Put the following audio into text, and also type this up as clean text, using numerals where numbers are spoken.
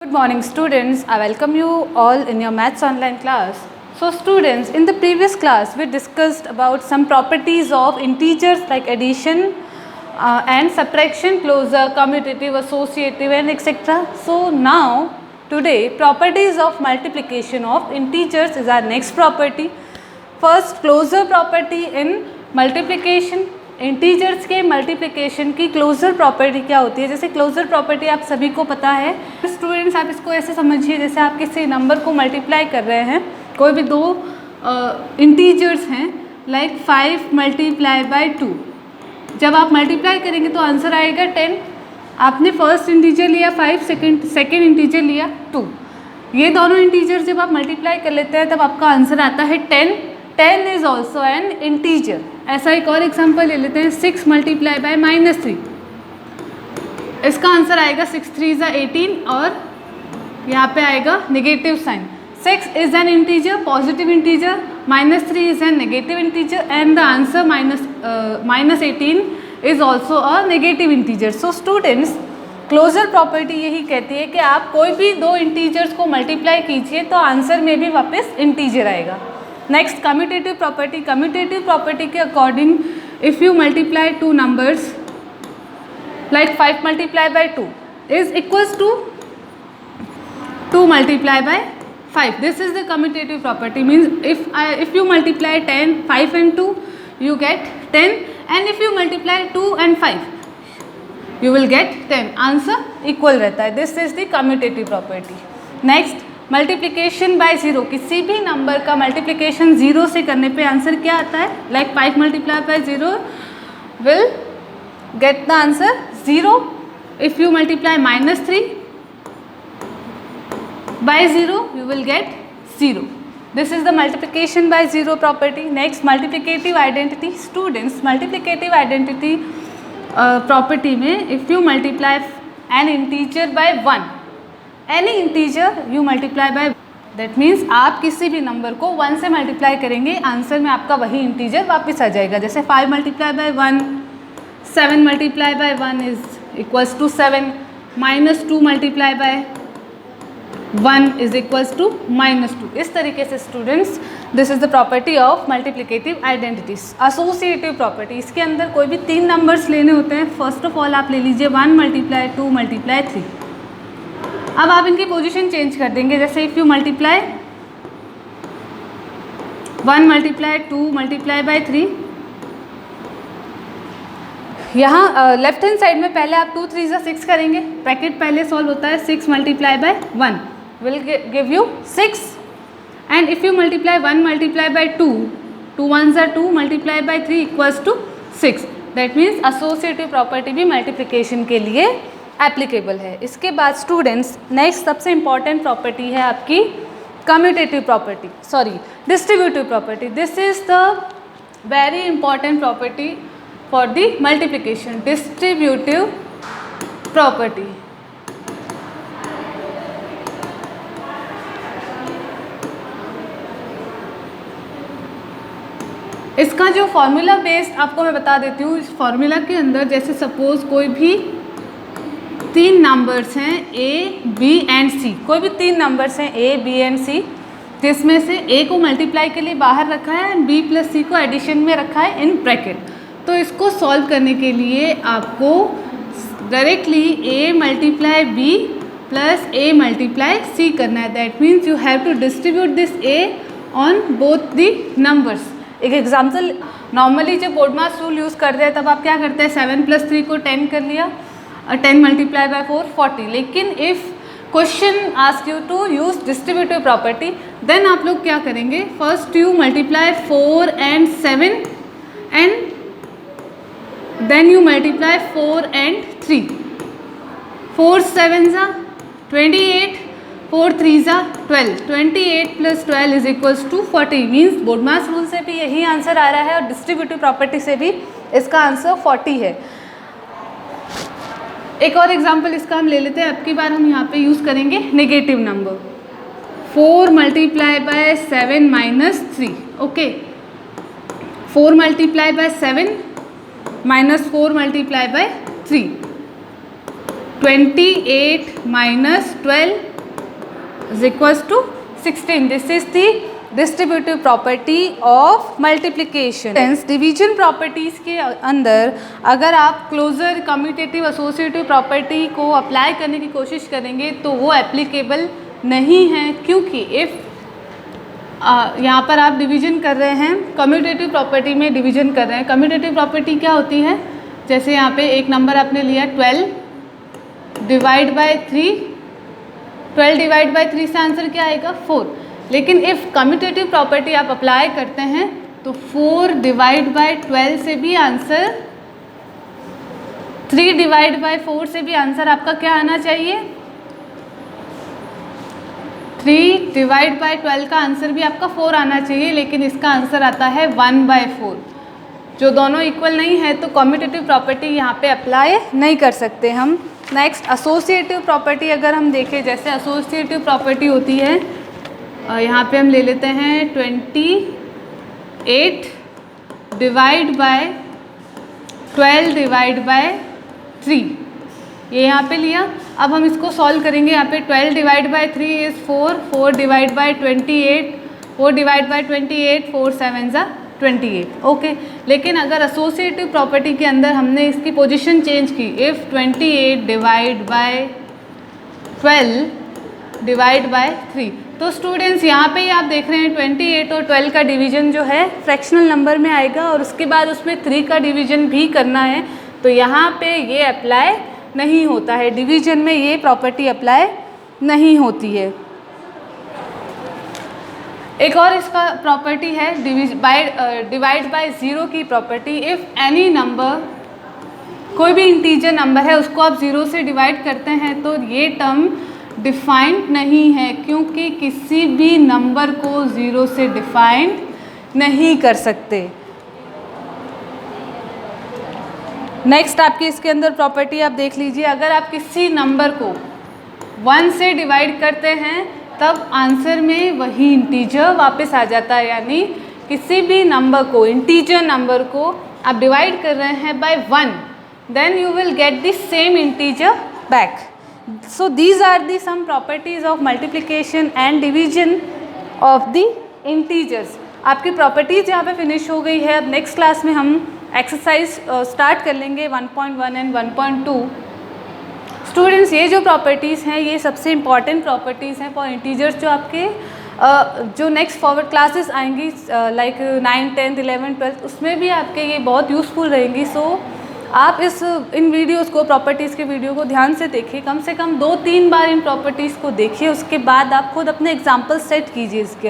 Good morning students, I welcome you all in your maths online class. So students, in the previous class we discussed about some properties of integers like addition and subtraction, closure, commutative, associative and etc. So now today properties of multiplication of integers is our next property. First closure property in multiplication. Integers के multiplication की closure property क्या होती है? जैसे closure property आप सभी को पता है स्टूडेंट्स, आप इसको ऐसे समझिए जैसे आप किसी नंबर को मल्टीप्लाई कर रहे हैं, कोई भी दो इंटीजर्स हैं लाइक 5 मल्टीप्लाई बाय 2। जब आप मल्टीप्लाई करेंगे तो आंसर आएगा 10। आपने फर्स्ट इंटीजर लिया 5, सेकेंड इंटीजर लिया 2। ये दोनों इंटीजर जब आप मल्टीप्लाई कर लेते हैं तब आपका आंसर आता है 10। 10 इज ऑल्सो एन इंटीजर। ऐसा एक और एग्जाम्पल ले लेते हैं 6 मल्टीप्लाई बाय -3। इसका आंसर आएगा 6 3 = 18 और यहाँ पे आएगा negative sign. 6 is an integer, positive integer, -3 is an negative integer and the answer -18 is also a negative integer. So students, closure property यही कहती है कि आप कोई भी दो इंटीजर्स को मल्टीप्लाई कीजिए तो आंसर में भी वापस इंटीजर आएगा। Next commutative property. Commutative property के according if you multiply two numbers like 5 multiply by 2 is equals to 2 multiply by 5। This is the commutative property. Means if you multiply 10, 5 and 2 you get 10 and if you multiply 2 and 5 you will get 10। Answer equal रहता है। This is the commutative property. Next multiplication by zero. किसी भी number का multiplication zero से करने पे answer क्या आता है? Like 5 multiply by 0 will get the answer 0। If you multiply -3 by 0 you will get 0। This is the multiplication by zero property. Next multiplicative identity. Students, multiplicative identity property में if you multiply an integer by 1, any integer you multiply by, that means आप किसी भी number को 1 से multiply करेंगे, answer में आपका वही इंटीजर वापस आ जाएगा। जैसे 5 multiply by 1, 7 multiply by 1 is equals to 7, -2 multiply by 1 is equals to -2। इस तरीके से students, this is the property of multiplicative identities. Associative property, इसके अंदर कोई भी 3 नंबर्स लेने होते हैं। फर्स्ट ऑफ ऑल आप ले लीजिए 1 मल्टीप्लाई 2 मल्टीप्लाई 3। अब आप इनकी पोजीशन चेंज कर देंगे। जैसे if you multiply 1 multiply 2 multiply by 3, यहाँ लेफ्ट हैंड साइड में पहले आप 2 3 = 6 करेंगे। ब्रैकेट पहले सॉल्व होता है। 6 multiply by 1 will give you 6 and if you multiply 1 multiply by 2, 2 1 = 2 multiply by 3 equals to 6। That means associative property भी मल्टीप्लिकेशन के लिए एप्लीकेबल है। इसके बाद स्टूडेंट्स, नेक्स्ट सबसे इंपॉर्टेंट प्रॉपर्टी है आपकी commutative property, sorry distributive property. This is the very important property for the multiplication, distributive property. इसका जो फॉर्मूला बेस्ड आपको मैं बता देती हूँ। इस फॉर्मूला के अंदर जैसे सपोज कोई भी 3 नंबर्स हैं A, B एंड C। कोई भी 3 नंबर्स हैं A, B एंड C, जिसमें से A को मल्टीप्लाई के लिए बाहर रखा है एंड B + C को एडिशन में रखा है इन ब्रैकेट। तो इसको सॉल्व करने के लिए आपको directly A multiply B plus A multiply C करना है। That means you have to distribute this A on both the numbers. एक एग्जाम्पल, नॉर्मली जब बोर्डमास रूल यूज़ करते हैं तब आप क्या करते हैं? 7 + 3 को 10 कर लिया, 10 मल्टीप्लाई बाय 4 40। लेकिन if question ask you to use distributive property, then आप लोग क्या करेंगे? First you multiply 4 and 7 and then you multiply 4 and 3। 4 7 = 28, 4 3 = 12। 28 + 12 is equals to 40। Means BODMAS rule से भी यही आंसर आ रहा है और डिस्ट्रीब्यूटिव प्रॉपर्टी से भी इसका आंसर 40 है। एक और एग्जाम्पल इसका हम ले लेते हैं। अब की बार हम यहाँ पे यूज़ करेंगे negative number. 4 multiply by 7 -3। Okay, 4 multiply by 7 -4 multiply by 3। 28 minus 12 is equals to 16. This is the distributive property of multiplication. Hence division properties के अंदर अगर आप क्लोजर कम्यूटेटिव एसोसिएटिव प्रॉपर्टी को अप्लाई करने की कोशिश करेंगे तो वो एप्लीकेबल नहीं है, क्योंकि इफ़ यहाँ पर आप डिवीजन कर रहे हैं, कम्यूटेटिव प्रॉपर्टी में डिवीजन कर रहे हैं। कम्यूटेटिव प्रॉपर्टी क्या होती है, जैसे यहाँ पे एक नंबर आपने लिया 12 डिवाइड बाय 3, 12 डिवाइड बाय 3 से आंसर क्या आएगा 4। लेकिन इफ़ कम्यूटेटिव प्रॉपर्टी आप अप्लाई करते हैं तो 4 डिवाइड बाय 12 से भी आंसर, 3 डिवाइड बाय 4 से भी आंसर आपका क्या आना चाहिए, 3 डिवाइड बाय 12 का आंसर भी आपका 4 आना चाहिए। लेकिन इसका आंसर आता है 1/4, जो दोनों इक्वल नहीं है, तो कम्यूटेटिव प्रॉपर्टी यहाँ पे अप्लाई नहीं कर सकते हम। नेक्स्ट एसोसिएटिव प्रॉपर्टी अगर हम देखें, जैसे एसोसिएटिव प्रॉपर्टी होती है, यहाँ पे हम ले लेते हैं 28 डिवाइड बाय 12 डिवाइड बाय 3, ये यहाँ पे लिया। अब हम इसको सॉल्व करेंगे। यहाँ पे 12 divide by 3 is 4, 4 divide by 28, 4 divide by 28, 4 7 ज़ा 28, ओके। लेकिन अगर एसोसिएटिव प्रॉपर्टी के अंदर हमने इसकी पोजीशन चेंज की, if 28 divide by 12 divide by 3, तो स्टूडेंट्स यहाँ पे ही आप देख रहे हैं 28 और 12 का डिवीजन जो है फ्रैक्शनल नंबर में आएगा और उसके बाद उसमें 3 का डिवीजन भी करना है, तो यहाँ पे ये अप्लाई नहीं होता है, डिवीजन में ये प्रॉपर्टी अप्लाई नहीं होती है। एक और इसका प्रॉपर्टी है डिवाइड बाय 0 की प्रॉपर्टी। इफ़ एनी नंबर, कोई भी इंटीजर नंबर है उसको आप 0 से डिवाइड करते हैं तो ये टर्म डिफाइंड नहीं है, क्योंकि किसी भी नंबर को 0 से डिफाइंड नहीं कर सकते। नेक्स्ट आपकी इसके अंदर प्रॉपर्टी आप देख लीजिए, अगर आप किसी नंबर को 1 से डिवाइड करते हैं तब आंसर में वही इंटीजर वापस आ जाता है, यानी किसी भी नंबर को, इंटीजर नंबर को आप डिवाइड कर रहे हैं by 1, then you will get the same integer back. So these are the some properties of multiplication and division of the integers. आपकी प्रॉपर्टीज यहाँ पे फिनिश हो गई है। अब नेक्स्ट क्लास में हम एक्सरसाइज स्टार्ट कर लेंगे 1.1 एंड 1.2। स्टूडेंट्स, ये जो प्रॉपर्टीज़ हैं ये सबसे इम्पॉर्टेंट प्रॉपर्टीज़ हैं फॉर इंटीजर्स, जो आपके जो नेक्स्ट फॉरवर्ड क्लासेस आएंगी लाइक 9, 10, 11, 12, उसमें भी आपके ये बहुत यूज़फुल रहेंगी। सो आप इन वीडियोस को, प्रॉपर्टीज़ के वीडियो को ध्यान से देखिए, कम से कम 2-3 बार इन प्रॉपर्टीज़ को देखिए, उसके बाद आप खुद अपने एग्जाम्पल सेट कीजिए इसके।